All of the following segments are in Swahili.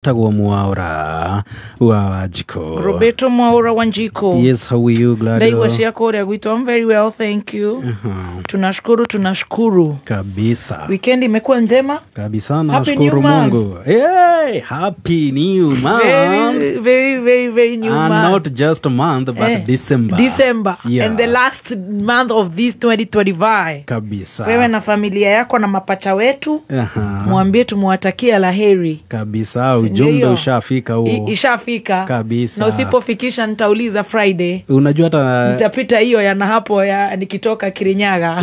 Tagwa Mwaura Wanjiko. Roberto Mwaura Wanjiko. Yes, how are you, Gladio? Daiwasi yako Reagwito. I'm very well, thank you. Tunashukuru. Kabisa. Weekend imekuwa njema? Kabisa, nashukuru Mungu. Hey, happy new month. Very new month. And not just a month, but December. Yeah. And the last month of this 2025. Kabisa. Wewe na familia yako na mapacha wetu. Mwambie tumewatakia laheri. Kabisa. Ujumbe ushafika huo. Ishafika. Kabisa. Na usipofikisha nitauliza Friday. Unajua hata nitapita hiyo ya na hapo ya nikitoka Kirinyaga.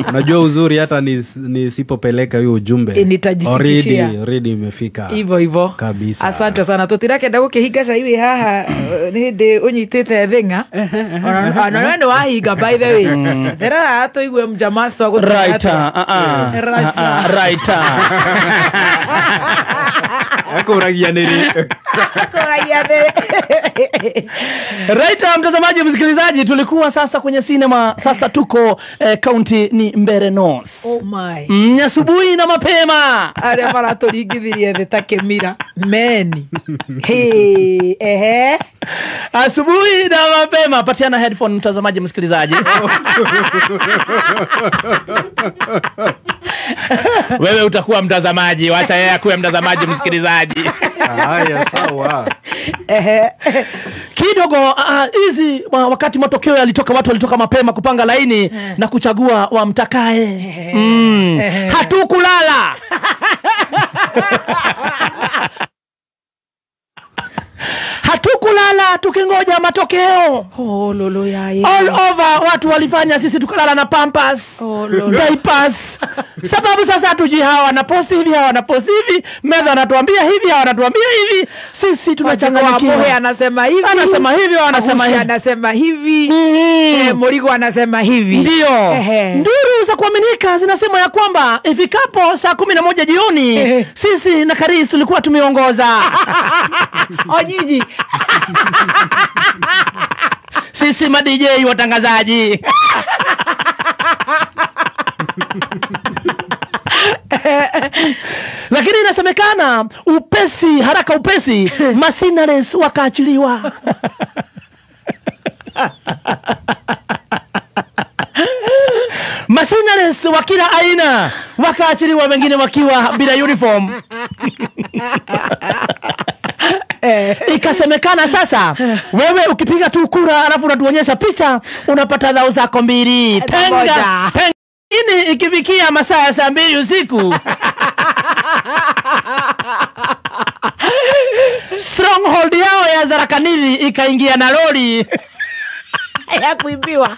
Unajua uzuri hata nisipopeleka hiyo ujumbe. Already imefika. Hivyo. Kabisa. Asante sana. Tutirake ndago kihigasha iwe haha ninde unyitete thenga. Ona ndo wahiga by the way. Tera hato igwe mjamaso wa Writer. Right, mtazamaji msikilizaji, tulikuwa sasa kwenye cinema, sasa tuko county ni Mbeere North. Oh my. Asubuhi na mapema. Are para torigithirie theta mira. Meni. Hey, Asubuhi na mapema. Patiana headphone mtazamaji msikilizaji. Wewe utakuwa mtazamaji, wacha yeye akuwe mtazamaji msikilizaji. Haya sawa. Kidogo hizi wakati matokeo yalitoka, watu walitoka mapema kupanga laini na kuchagua wamtakae. Hatukulala. Hatukulala tukingoja matokeo. lolo ya. All over watu walifanya, sisi tukalala na pampers, diapers. Sababu sasa hatujui hawa na post hivi, hawa na post hivi, Medha anatuambia hivi, hawa anatuambia hivi. Sisi tunachanganyikiwa. Mohe anasema hivi, anasema hivi, anasema hivi. Morigo anasema hivi. Ndio. Nduru za kuaminika zinasema ya kwamba ifikapo saa 11 jioni sisi na Karis tulikuwa tumeongoza. Onyiji. Sisi ma DJ watangazaji. Lakini inasemekana haraka upesi Mercenaries wakaachiliwa. Mercenaries wa kila aina wakaachiliwa, wengine wakiwa bila uniform. Ikasemekana sasa wewe ukipiga tu kura alafu unatuonyesha picha unapata dhao zako 2. Tenga. Ini ikifikia masaa ya saa 2 usiku. Stronghold yao ya Dharakanili ikaingia na lori ya kuibiwa.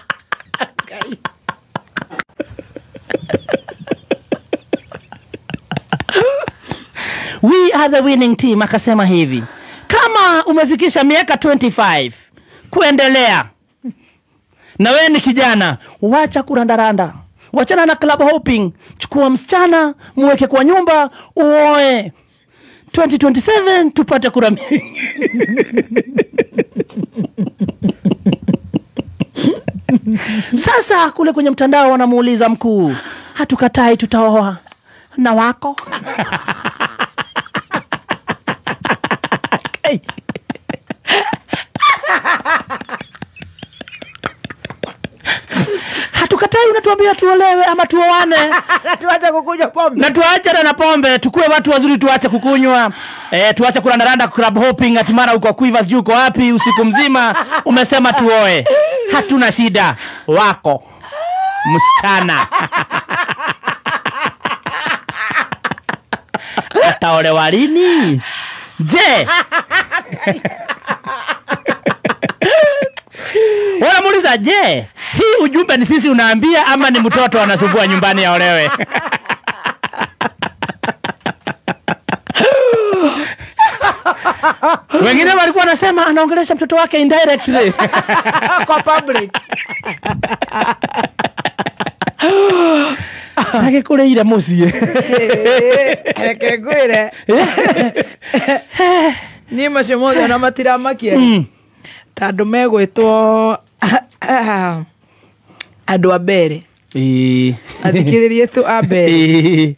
We are the winning team, akasema hivi. Kama umefikisha miaka 25 kuendelea na wewe ni kijana, wacha kurandaranda, wachana na club hopping, chukua msichana muweke kwa nyumba uoe. 2027 tupate kura mingi. Sasa kule kwenye mtandao wanamuuliza mkuu, hatukatai tutaoa na wako. Hatukatai, unatuambia tuolewe ama tuoane. Tuache kukunywa pombe. Na tuache na pombe, tukue watu wazuri, tuache kukunywa. Tuache kurandaranda club hopping atimara uko Quivers juu uko wapi usiku mzima. Umesema tuoe. Hatuna shida. Wako msichana. Ataolewa lini? Je? Wala muuliza, je, hii ujumbe ni sisi unaambia ama ni mtoto anasumbua nyumbani aolewe? Wengine walikuwa wanasema anaongelesha mtoto wake indirectly kwa public. Kule ile mosi. Kegwire. Ni mashemodo na matiramakia. Tando megwetwo andu a Mbeere. Athikiririe tu a Mbeere.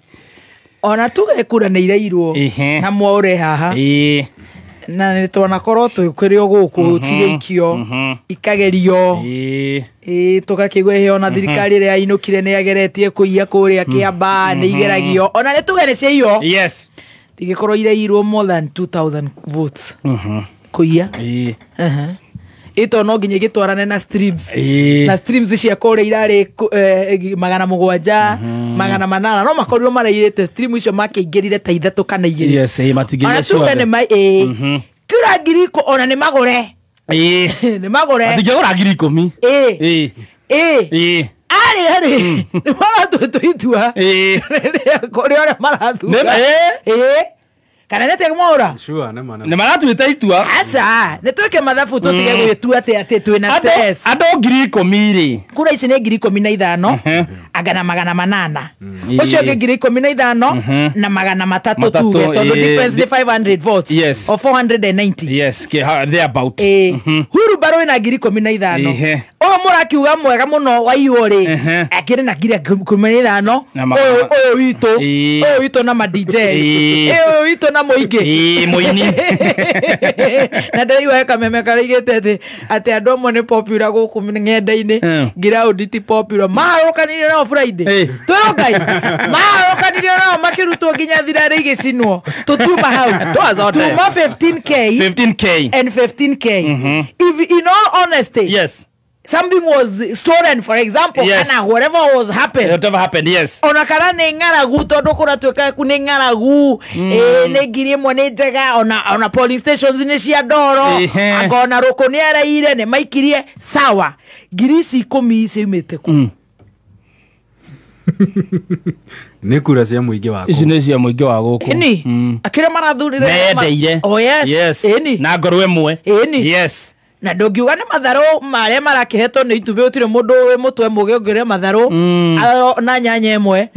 ona tugekura nä irairwo na mwaure haha na nä twanakorwo twä rä o gå kå cigeikio ikagerio tå gakä gwä he ona thirikari ä rä ainå kire nä ageretie kå ia kå rä a kä amba nä igeragio ona nä tå ge nä ciaio tigä korwo irairwo more than 2000 votes kå ia ito no nginya gitwarane na streams na streams cia kore irari 700 800 no makorirwo marairite stream icio makĩingĩrire ta 3 kana 2 yes matingĩria ciothe kura ngiriko ona nĩ magũre nĩ magũre atingĩgũra ngiri 10 ari nĩ maratũtua itua kũrĩ arĩa marathura kana nete kũmora sure nĩ maratuĩte itua aca nĩ twĩke mathabu tũtige gwĩtua atĩ twĩna test andũ 10,000 rĩ kura ici nĩ 15,000 agana 800 ũcio ũngĩ 15,000 na 300 tuge tondũ difference nĩ 500 votes or 490 yes they about huru baro ina 15,000 o mũrakiuga mwega mũno wa iwo rĩ akĩrĩ na 15,000 ũyũ witũ na ma DJ ũyũ witũ na mũingĩ mũini na ndĩraigua kameme karĩigĩte atĩ andũ amwe nĩ popular gũkũ ng'enda-inĩ ground ti popular maharũkanirie nao Friday twĩrwo Ngai maharũkanirie nao makĩrutwo nginya thirarĩ igĩcinwo tũtuma hau tuma 15k and 15k if in all honesty something was stolen, for example, and whatever happened, ona kana nĩ ng'aragu tondũ kũratwĩka ku nĩ ng'aragu nĩ ngiri ĩmwe nĩ njega ona polling stations nĩ cia ndoro angona rũkũ nĩ araire nĩ maikirie sawa ngiri ici 10 ciumĩte ku nĩ kura cia mũingĩ wako ici nĩ cia mũingĩ wa gũkũ ni akĩrĩa marathurire mendeire na ngoro ĩmwe na ndũngiuga nĩ matharũ marĩa marakĩhetwo nĩ itubĩ ũtirĩ mũndũ wĩ mũtwe mũgĩ ũngĩrĩa matharũ na nyanya ĩmwe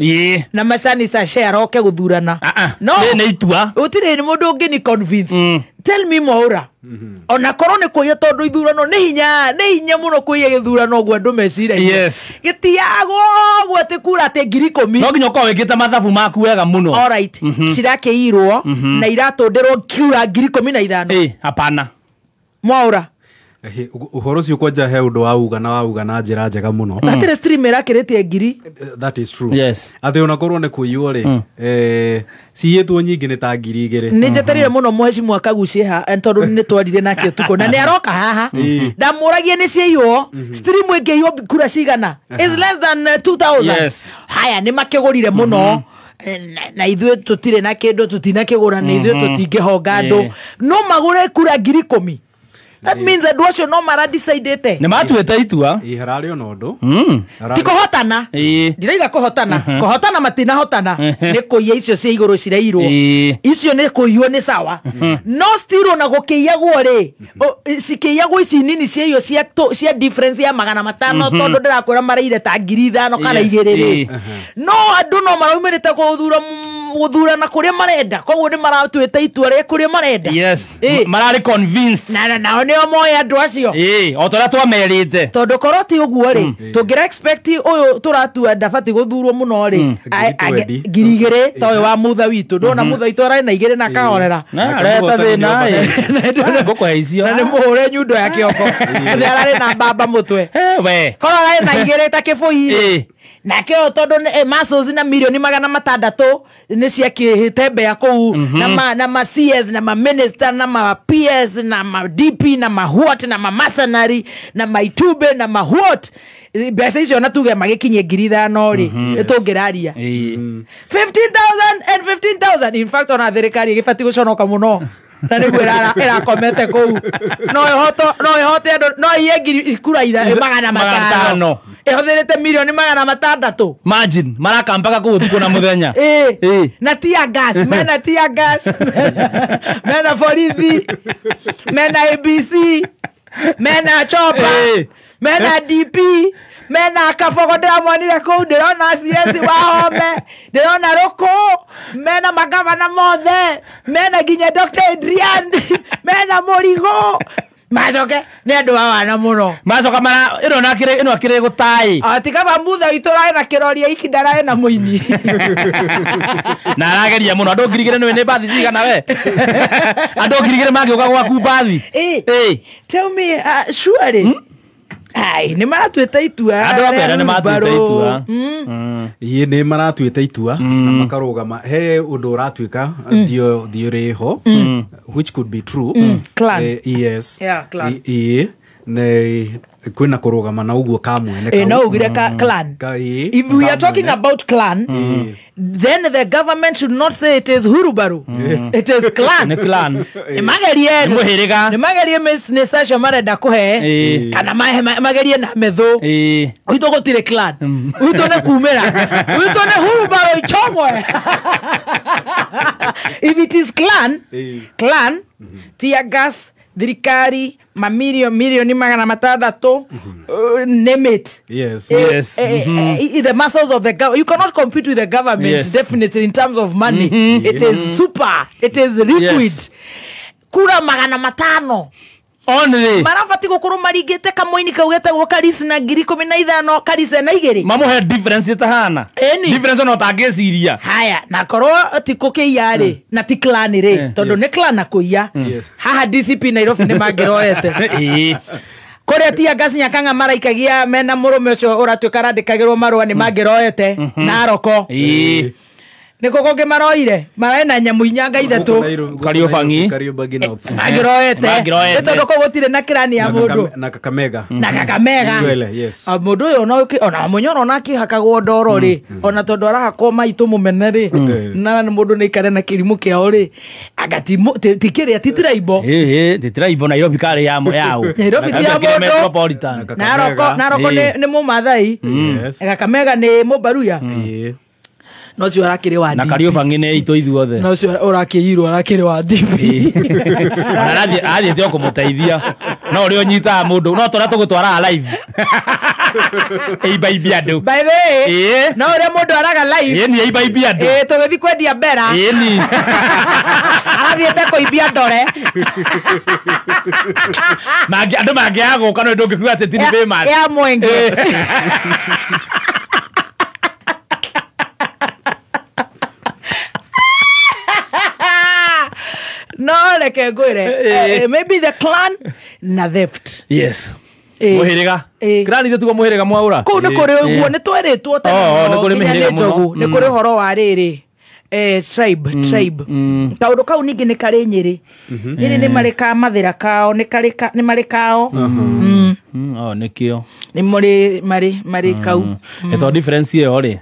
na macani sachet aroke gũthurana no nĩ itua ũtirĩ mũndũ ũngĩ ni convince tell me Mwaura ona korwo nĩ kũiya tondũ ithurano nĩ hinya mũno kũiya gĩthurano ũguo andũ meciragia gĩtiagwo ũguo atĩ kura atĩ 10,000 no nginya ũkorwo wĩkĩte mathabu maku wega mũno alright cirakĩirwo na iratũndĩrwo kiura 15,000 hapana Mwaura uhoro cio kwanja he undu wauga na njira njega muno atire stream irakĩrĩtie ngiri that is true atĩ ona korwo nĩ kũiywo rĩ ciyĩtwo nyingĩ nĩ ta ngiri 2 nĩ njeterire mũno mheshimu akagucie ha tondũ nĩ twarire nakĩo tuko na nĩ aroka haha ndamũragie nĩ ciaiywo stream ĩngĩiywo kura cigana is less than 2,000 haya nĩ makĩgũrire mũno na ithuĩ tũtirĩ na kĩndũ tũtinakĩgũra na ithuĩ tũtingĩhonga andũ no magũre kura 10,000 that means that washo no mara decidete nĩ matuĩte itua hararĩ ona ũndũ ti kũhotana ndiraiga kũhotana matinahotana nĩ kũiya icio cia igũrũ cirairwo icio nĩ kũiywo nĩ sawa no still ona gũkĩiyagwo rĩ cikĩiyagwo ici nini ciayo cia difference ya 500 tondũ ndĩrakwĩra maraire ta 5,000 kana 2 rĩ no andũ no maraumĩrĩte gũthurana kũrĩa marenda koguo nĩ maratuĩte itua rĩa kũrĩa marenda mararĩ convinced nao nĩo moya andũ acio o tũrĩa twamerĩte tondũ korwo ti ũguo rĩ tũngĩra expect ũyũ tũratua ndabati gũthurwo mũno rĩ ngiri 2 ta ũyũ wa mutha witũ ndona mutha witũ ararĩ na 2 na kahorera areta thĩna ngũkũhe icio na nĩ mũhũre nyundo ya kĩoko nĩ ararĩ na mbamba mũtwe korwo ararĩ na 2 ta kĩbũi nake o tondũ muscles na milioni 600 nĩ ciakĩhĩte mbea kũu na ma CS na ma minister na ma PS na ma DP na ma what na ma mercenary na ma itube na ma what mbeca icio na tuge magĩkinyie 5,000 rĩ tũngĩraria 15,000 and 15,000 in fact ona thirikari ĩgĩbati gũconoka mũno na nĩ gwĩra ĩrakomete kũu no ĩhote andũ no iye ngiri kura 500 ĩhũthĩrĩte milioni 600 margin marakambaga kũu tuko na mũthenya na tia gas mena borithi mena ABC mena chopa mena DP mena kabogo ndĩramwonire kũu ndĩrona CS Wahome ndĩrona Rũkũ mena magavana mothe mena nginya Dr. Adrian mena Mũrigo macoke nĩ andũ awana mũno macoka mara ĩno akĩrĩ gũtai atikaba mutha witũ raĩ na kĩroria iki ndaraĩ na mũini na arageria mũno andũ ngirigĩre nĩ bathi cigana we andũ ngirigĩre mangĩũka gwaku bathi tell me surely ai nĩ maratuĩte itua andũ apera nĩ matuĩte itua nĩ maratuĩte itua na makarũgama he ũndũ ũratuĩka thiorĩ ho which could be true yes kwĩna kũrũgama na ũguo kamwe no ugire clan if we are talking about clan then the government should not say it is Hurubaru it is clan nĩmagerie nĩ session marenda kũhe kana magerie na metho uitũ gũtirĩ clan uitũ nĩ kumĩra uitũ nĩ Hurubaru ichomwe if it is clan tear gas thirikari mamilioni magana matandatũ name it the muscles of the government you cannot compete with the government definitely in terms of money it is super it is liquid kura magana matano only marabati gũkorwo maringĩte kamũini kaugĩte gwo karisi na 15,000 karise na 2 mamuhe difference itahana difference no tangĩciria haya na korwo ti kũkĩia-rĩ na ti clan rĩ tondũ nĩ clan na kũia haha DCP Nairobi nĩ mangĩroete kũrĩa tia gasi Nyakanga maraikagia mena mũrũme ũcio ũratuĩka arandĩkagĩrwo marũa nĩ mangĩroete Naroko niko konge maroire marena nyamu inyanga ithatũ Kariobangi magiroete ĩtondũ kũgũtirĩ na kirani ya mũndũ na Kakamega mũndũ ũyũ ona mũnyoro na kĩhakagwo ndoro rĩ ona tondũ arahakwo maitũ mũmene rĩ na mũndũ nĩ ikare na kĩrimũ kĩao rĩ agati tikĩrĩa titiraibo titiraibo Nairobi kare ya yao Nairobi ya metropolitan Naroko nĩ mũmathai Kakamega nĩ mũbaruya no cio arakĩrĩ wa na Kariobangi nĩ itũ ithuothe no cio ũrakĩirwo arakĩrĩ wa DP arathi tio kũmũteithia no ũrĩa ũnyitaga mũndũ no tũra tũgũtwara live ibi andũ by the way no ũrĩa mũndũ araga live ni ibi andũ tũgĩthi kwendia mbera ni arathiĩte kũibia ndore andũ mangĩagũka no ndũngĩkuga atĩ ti famous ya mwenge no reke ngwĩre maybe the clan na theft mũhĩrĩga clan ithuĩ tugo mũhĩrĩga mwaũra kũu nĩ kũrĩ ũguo nĩ twĩrĩtwo tene nĩ kũrĩ horo wa rĩrĩ tribe kaũndũ kau ningĩ nĩ karĩ Nyĩrĩ Nyĩrĩ nĩ marĩ ka mathĩra kao nĩ marĩ kao nĩkĩo nĩ marĩ kau eto difference ĩyo rĩ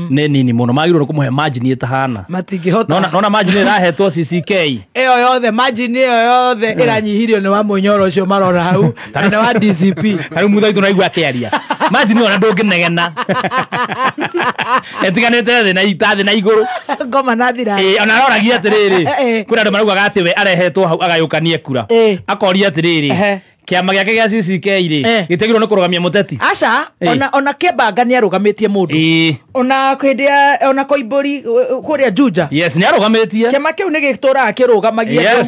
nĩ nini mũno magĩrĩirwo kũmũhe margin ĩtahana matingĩhota nona margin ĩrahetwo CCK ĩyo yothe margin ĩyo yothe ĩranyihirio nĩ wa Mũnyoro ũcio marora hau na wa DCP rĩu mutha witũ naigua akĩaria margin ona ndũngĩnegena etiganĩte thĩ na itathĩ na igũrũ ngoma na thira ona aroragia atĩrĩrĩ kwĩna andũ maraugaga atĩ we arehetwo hau agayũkanie kura akoria atĩrĩrĩ kĩama gĩake gĩa CCK rĩ gĩtigĩrwo nĩ kũrũgamia mũteti aca ona Kĩambanga nĩ arũgamĩtie mũndũ ona hĩndĩ ona Koimbũri kũrĩa Juja nĩ arũgamĩtie kĩama kĩu nĩ gĩtũraga kĩrũgamagia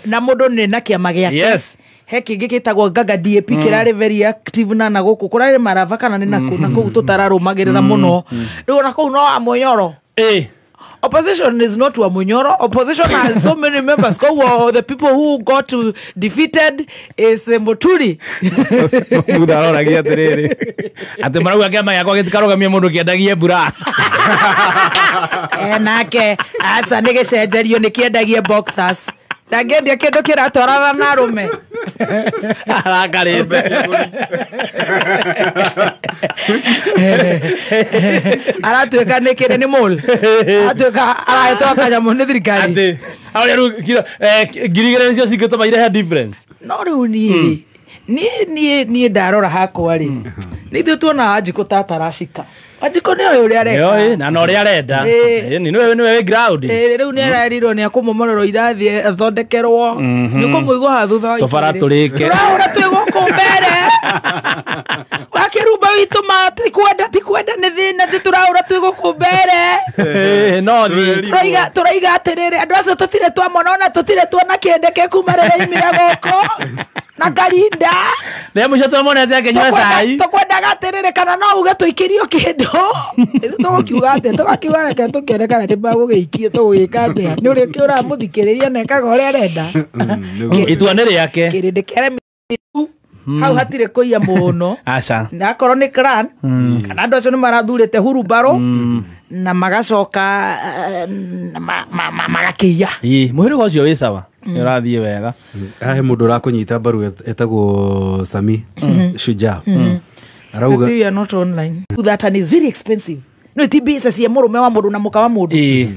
na mũndũ nĩ na kĩama gĩake he kĩngĩ gĩtagwo Gaga DAP kĩrarĩ very active na gũkũ kũrarĩ marava kana nĩ na kũu tũtararũmagĩrĩra mũno rĩu ona kũu no wa Mũnyoro opposition is not wa Munyoro. Opposition has so many members. The people who got defeated is Muturi. Mudaro lagi aterere. Ate maragu akema yako gitikarogamia mundu kiendagie mbura. Nake asa nige cenjerio nikiendagie boxers. Ndagendia kindu kiratwarana na rume. Arakarite. Aratuika nikire ni mul. Aratuika araitwa kanyamu ni thirikari. Ate. Aure ru girigere nicio cingĩtũma irehe difference. No rĩu niĩ ndarora hakwa rĩ nĩ ithuĩ tuona Wanjikũ tata aracika. Wanjikũ nĩ ũyũ ũrĩa areka na ũrĩa arenda nĩwe wĩ ground rĩu nĩ arerirwo nĩ akũmomorerwo irathi athondekerwo nĩ kũmũigua ha thutha tũbara tũrĩke tũraũra twĩ gũkũ mbere wakirumba witu ma tikwenda ni thina tituraura twi guku mbere no thi turaiga atiriri andu acio tutire twamona ona tutire tuona kiendeke kuma rĩrĩa imire gũkũ na karinda rĩrĩa mũico twamonete akĩnyua cai tũkwendaga atiriri kana no uge tũikĩrio kĩndũ tũgũkiuga atĩa tũgakiuga reke tũkĩone kana nĩmagũgĩikie tũgũgĩka atĩa nĩ ũrĩa kĩũra mũthikĩrĩria na ekaga ũrĩa arenda itua nĩ rĩake kĩrĩndĩ kĩaremi hau hatirĩ kũiya mũno aca na akorwo nĩ clan kana andũ acio nĩ marathurĩte hurumbarũ na magacoka magakĩiya mũhĩrĩga ũcio wĩ sawa ũrathiĩ wega he mũndũ ũrakũnyita mbaru etagwo Sami Shujaa arauga we are not online that and is very expensive no ti bisa cia mũrũme wa mũndũ na mũka wa mũndũ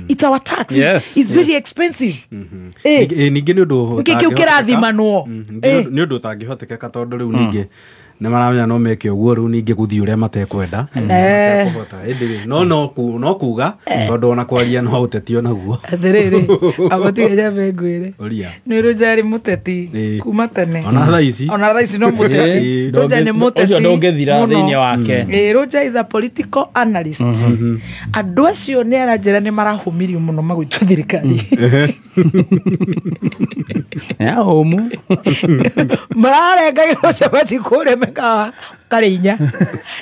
it's our tax it's very expensive ningĩ nĩ ũndũ kĩu kĩrathimanwo nĩ ũndũ ũtangĩhotekeka tondũ rĩu ningĩ nĩ maramenya no meke ũguo rĩu ningĩ gũthiĩ ũrĩa matekwenda matekũhota no kuga tondũ ona kwaria no ũteti onaguo atĩrĩrĩ agũtigeja mengwĩre nĩ Rũnja arĩ mũteti kuma tene ona thaa ici no mũteti Rũnja nĩ mũteti ũcio ndũngĩthira thĩinĩ wake Rũnja is a political analyst andũ acio nĩ aranjĩra nĩ marahũmirio mũno magũitwo thirikari hũmu mararengagĩrwo cabaci kũrĩa mekaga Karinya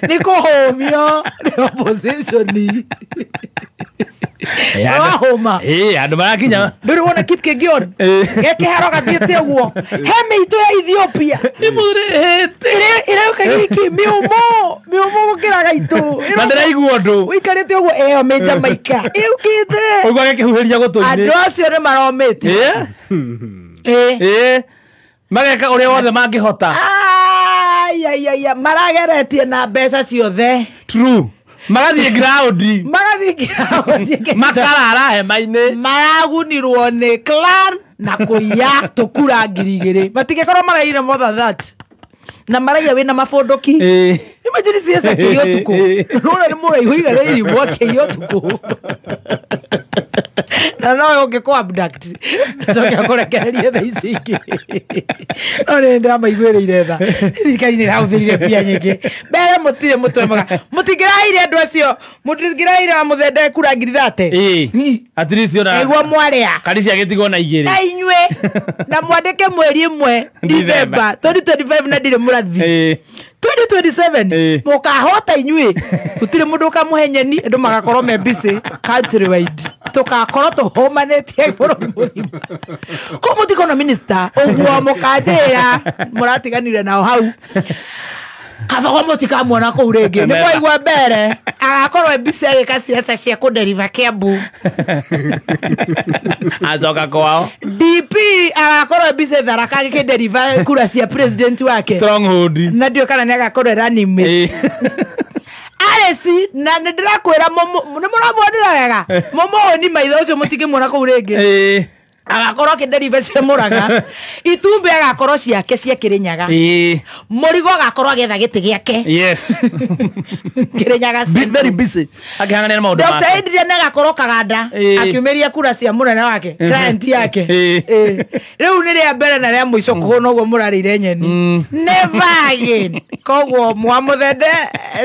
nĩ kũhũmio nĩ opposition wahũma andũ marakinya ndũrĩ wona Kipkegyon gekĩharo gathiĩte ũguo he mĩitũ ya Ethiopia ĩreuka gĩki mĩũmũ gũkĩra gaitũ na ndĩraigua ũndũ ũikarĩte ũguo ĩyo mĩ Jamaica ĩrukĩte ũguo gĩkĩhuhĩria gũtũ-inĩ andũ acio nĩ maromĩte mageka ũrĩa wothe mangĩhota marageretie na mbeca ciothe true magathiĩ ground makarara hema-inĩ maragunirwo nĩ clan na kũiya tũkura 2,000 matingĩkorwo maraire more than that na maraiya wĩna mabũndũki imagine siasa kĩrĩ ũtukũ nũra nĩ mũraihu igarĩiri mwake ũtukũ na no ũngĩkwo abduct coke akũrekererie thaa ici ingĩ no nĩ ndamaiguĩrĩire tha thirikari nĩ ĩrahũthĩrire mbia nyingĩ mbere mũtirĩ mũtwemaga mũtingĩraire andũ acio mũtingĩraire wa mũthende kura 30 at least ona ĩguo mwarĩa Karisia gĩtigo na 2 na inyuĩ na mwandĩke mweri 1 December 2025 na ndirĩ mũrathi 2027 mũkahota inyuĩ gũtirĩ mũndũ ũkamũhenyeni andũ magakorwo me busy country wide tũkakorwo tũhũmanĩtie bũrũri mũgima ko mũtikona minister ũguo mũkanjĩra mũratiganire nao hau kaba kwa mũtikamuona kũu rĩngĩ nĩ mwaigua mbere agakorwo busy agĩka ciaca cia kũderiva Kiambu acoka kwao DP agakorwo busy Tharaka agĩkĩderiva kura cia president wake stronghold na ndio kana nĩ agakorwo running mate Aresi na ndĩrakwĩra nĩ mũramwonera wega mũmũhũni maitho ũcio mũtingĩmuona kũu rĩngĩ agakorwo kĩnderiva cia Mũraga Itumbi agakorwo ciake cia Kĩrĩnyaga Mũrigo agakorwo agetha gĩtĩ gĩake Kĩrĩnyaga very busy akĩhang'ania na maũndũ make Dr. Adrian agakorwo Kaganda akiumĩria kura cia mũnene wake client yake rĩu nĩ rĩa mbere na rĩa mũico kũhũna ũguo mũrarĩire nyeni never again koguo Mwamũthende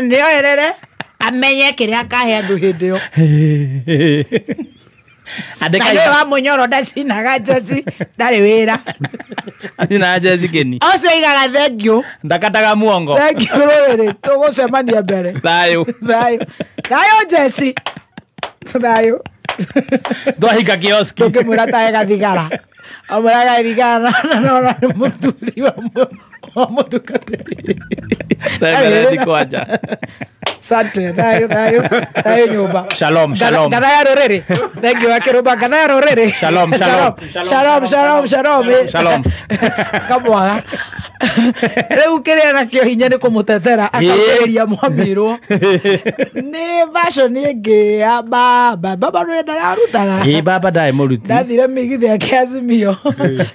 nĩoerere amenye kĩrĩa akahe andũ hĩndĩ ĩyo Andĩka wa Mũnyoro ndacinaga njeci ndarĩ wĩra acinaga njeci kĩni ũcio aigaga thengio ndakataga muongo thengio rũrĩrĩ tũgũcemania mbere thayũ njeci thayũ twahika kioski tũkĩmwĩra tae gathigara amũraga thigara na nĩ mũturi wa mũtukatĩri kwanja Sante, dayo nyumba. Shalom. Gadaya rorere. Thank you, Akiruba. Gadaya rorere. Shalom. Shalom. Kamwaga. Rĩu kĩrĩa nakĩo hinya nĩ kũmũtetera akageria Mwamirwo. Nĩ version ĩngĩ ya baba nĩ ndararutaga. Baba ndaĩ mũruti. Ndathire migithi ya Azimio.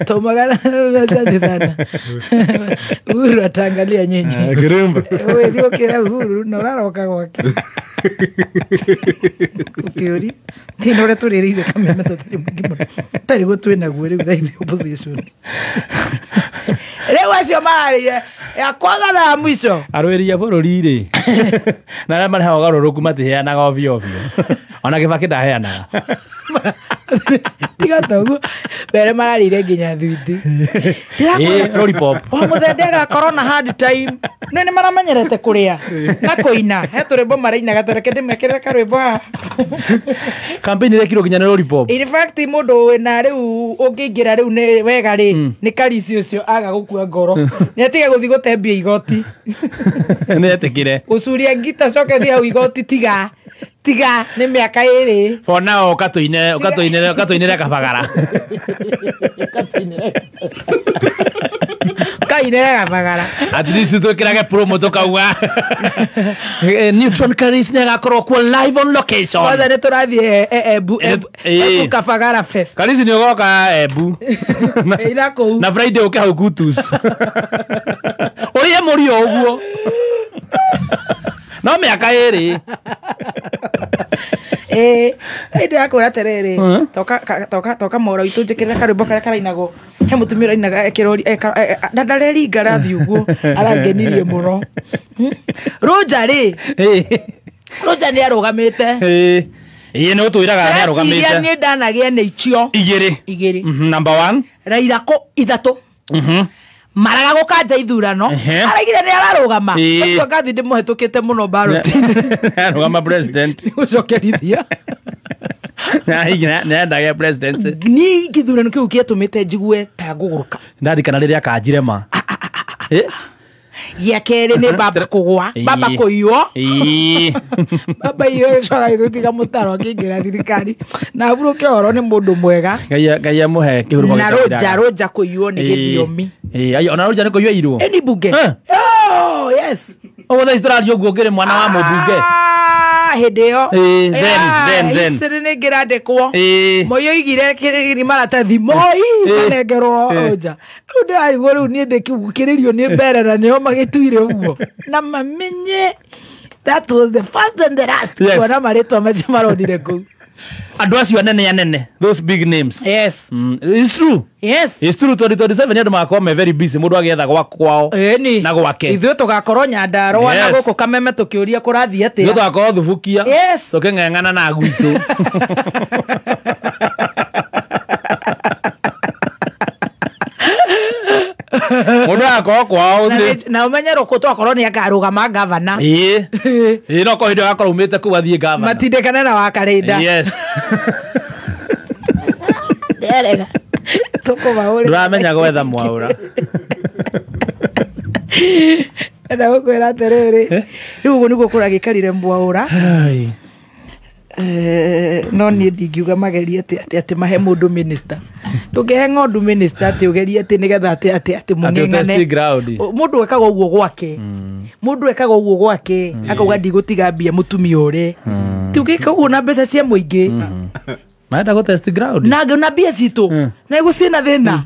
Tomagana asante sana. Uhuru atangalia nyinyi. Kirumba. Wewe ndio kila Uhuru na ũraroka gwake. Ukiuri tinore turirire kamena tatari mugimo. Tari gutwena gwe rĩu thaa ici opposition. Leo acio mararire ya kwanza na mwisho. Arweria bururi ri. Na arĩa marĩ ũgarũrũku matiheanaga ovyo ovyo. Ona Kibaki ndaheanaga. Tiga toguo. Mbere mararire nginya thuiti. Lollipop. Mũthende corona hard time. Nĩ maramenyerete kũrĩa na kũina. He tũrĩmbo marainaga tũreke ndĩmekĩre karwĩmbo. Campaign ĩrekirwo nginya nĩ Lollipop. In fact mũndũ wĩna rĩu ũngĩingĩra rĩu nĩ wega rĩ nĩ Karisi ũcio aga gũkua ngoro. Nĩ atige gũthiĩ gũtembia igoti. Nĩ etikire. Ucuria ngita coke thi hau igoti tiga nĩ mĩaka ĩrĩ. For now ukatuinire kabagara. Kainere kabagara. At least twĩkĩrage promo tukauga. Neutron Karis nĩ agakorwo kuo live on location. Kwanza nĩ tũrathiĩ Ebu Kabagara Fest. Karis nĩ ũgoka Ebu. Ĩra kũu. Na Friday ũke hau Kutus. Ũrĩe mũrio ũguo. No mĩaka ĩrĩ. Ĩndĩ yakũra terere. Toka mora itu njĩkĩrĩra karwĩmbo karĩa karainagwo. He mũtumia ũrainaga ekĩrori ndareri ngarathi ũguo arangenirie mũno. Roja rĩ. Roja nĩ arũgamĩte. Nĩ ũtwĩraga nĩ arũgamĩte. Ciria nĩ ndanagĩa nĩ icio. Igĩrĩ. Number 1. Raila ko 3. Maraga gũkanja ithurano araigire nĩ ararũgama ũcio ngathi ndĩmũhetũkĩte mũno ballot-inĩ arũgama president gũcokerithia nĩ endaga president ni gĩthurano kĩu gĩatũmĩte njigue ta ngũgũrũka ndarikana rĩrĩa akanjire ma gĩa kerĩ nĩ baba kũgwa baba kũiywo baba iyo coka gĩtũtiga mũtaro akĩingĩra thirikari na burũke oro nĩ mũndũ mwega Ngai amũhe kĩhurumo na Roja kũiywo nĩ gĩthiomi ona Roja nĩ kũiywo irwo eni bunge yes ũguo thaa ici tũraria ũguo ngĩrĩ mwana wa mũmbunge hĩndĩ ĩyo then icirĩ nĩ ngĩrandĩkwo Moi oigire maratathi Moi manengerwo Roja rĩu ndĩraigua rĩu niĩ ndĩkĩugukĩrĩrio nĩ mbere na nĩo magĩtuire ũguo na mamenye that was the first and the last kuona marĩtwa macio maronire kũu andũ acio anene those big names yes it's true 2027 andũ magakorwo me very busy mũndũ agĩetha kwao na gwake ithuĩ tũgakorwo Nyandarũa na gũkũ Kameme tũkĩũria kũrathiĩ atĩa ithuĩ tũgakorwo Thubukia tũkĩng'eng'ana na gwitũ mũndũ agakorwo kwao na ũmenye rũkũ twakorwo nĩ akarũgama gavana no ko hĩndĩ agakorwo umĩte kũu athiĩ gavana matindĩkane na Wakarĩnda nderega ndũramenya gwetha Mwaũra enda gũkwĩra atĩrĩrĩ rĩu ũguo nĩguo kũragĩkarire Mwaũra no niĩ ndingiuga magerie atĩ mahe mũndũ minister ndũngĩhe ng'ondu minister atĩ ũgerie atĩ nĩgetha atĩ mũng'eng'ane mũndũ ekaga ũguo gwake akauga ndigũtiga mbia mũtumia ũrĩ tugĩka ũguo na mbeca cia mũingĩ maenda gũtest ground na mbia citũ na ĩgũciĩna thĩna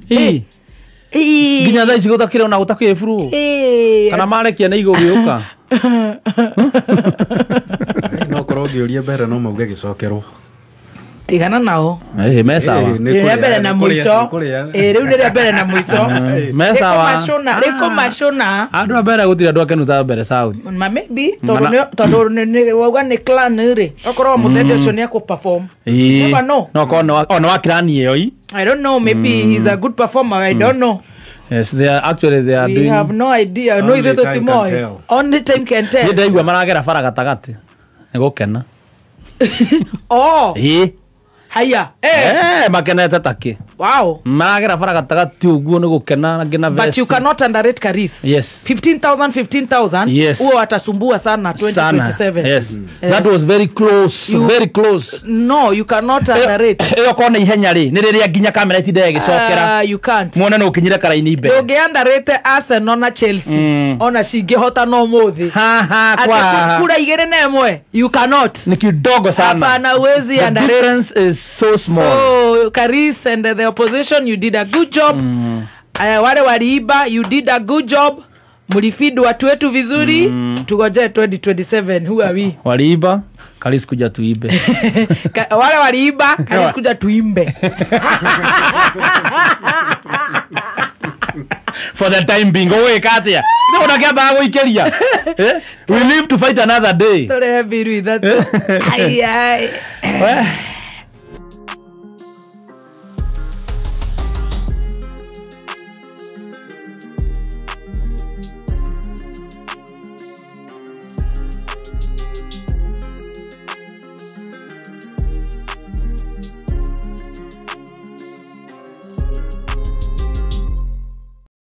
nginya thaa ici gũtakĩrĩ ona gũtakĩrĩ buru kana marekia nĩ igũgĩũka no korwo ngĩũria mbere no mauge gĩcokerwo tigana nao mesawa rĩrĩa mbere na mũico rĩu nĩrĩa mbere na mũico mesawa rĩkũ macũna andũ a mbere gũtirĩ andũ akenuta mbere south maybe tondũ wauga nĩ clan rĩ tokorwo mũthende ũcio nĩ akũ perform no korwo ona wa clan ĩyo I don't know, maybe he's a good performer, I don't know. Yes, they are doing. We have no idea. No, Only time can tell. Only time can tell. Ye ndaigua maragera bara gatagati. Nĩgũkena. Oh. Haya. Makenete taki. Wow. Maragera bara gatagati ũguo nĩgũkena ngina vest. But you cannot underrate Karis. Yes. 15,000. Yes. Huo atasumbua sana 2027. Yes. That was very close. Very close. No, you cannot underrate. Iyo kona ihenya ri nĩ rĩrĩa nginya kamera itinde ĩgĩcokera. You can't. Muone no kinyire karaini mbere. Ndũngĩ underrate Arsenal na Chelsea. Ona cingĩhota no mũthĩ. Kwa. Kura 2-1. You cannot. Ni kidogo sana. Hapana uwezi underrate. The difference is so small. So Karis and the opposition, you did a good job. Wale waliiba, you did a good job. Mulifeed watu wetu vizuri. Tugoje 2027. Who are we? Waliiba, Karis kuja tuibe. Wale waliiba, Karis kuja tuimbe. for the time being. Owe katia. Ndio unakiamba guikeria. We live to fight another day. Tore biru ithatu. Ai ai.